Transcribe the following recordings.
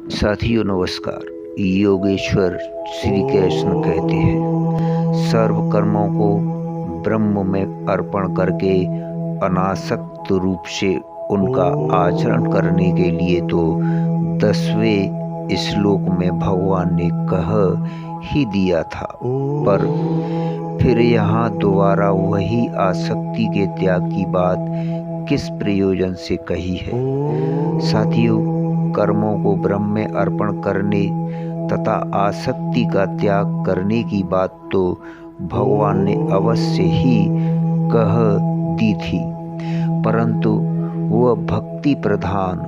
साथियों नमस्कार। योगेश्वर श्री कृष्ण कहते हैं, सर्व कर्मों को ब्रह्म में अर्पण करके अनासक्त रूप से उनका आचरण करने के लिए तो 10वें श्लोक में भगवान ने कह ही दिया था, पर फिर यहाँ दोबारा वही आसक्ति के त्याग की बात किस प्रयोजन से कही है। साथियों, कर्मों को ब्रह्म में अर्पण करने तथा आसक्ति का त्याग करने की बात तो भगवान ने अवश्य ही कह दी थी, परंतु वह भक्ति प्रधान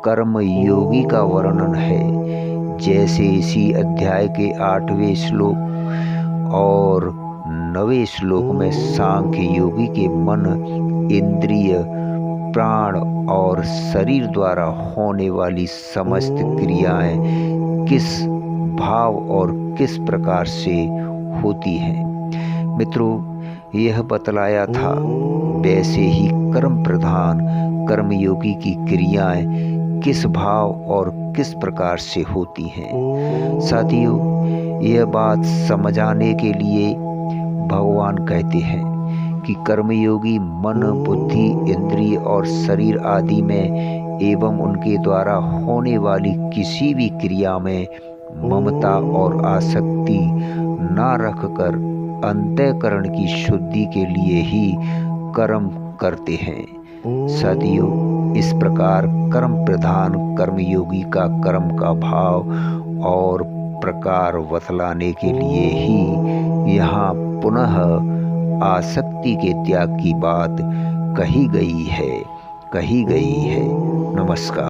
कर्म योगी का वर्णन है। जैसे इसी अध्याय के 8वें श्लोक और 9वें श्लोक में सांख्य योगी के मन, इंद्रिय, प्राण और शरीर द्वारा होने वाली समस्त क्रियाएं किस भाव और किस प्रकार से होती हैं। मित्रों, यह बतलाया था, वैसे ही कर्म प्रधान कर्मयोगी की क्रियाएं किस भाव और किस प्रकार से होती हैं। साथियों, यह बात समझाने के लिए भगवान कहते हैं कि कर्मयोगी मन, बुद्धि, इंद्रिय और शरीर आदि में एवं उनके द्वारा होने वाली किसी भी क्रिया में ममता और आसक्ति न रखकर अंतःकरण की शुद्धि के लिए ही कर्म करते हैं। साथियों, इस प्रकार कर्म प्रधान कर्मयोगी का कर्म का भाव और प्रकार बतलाने के लिए ही यहाँ पुनः आसक्ति के त्याग की बात कही गई है। नमस्कार।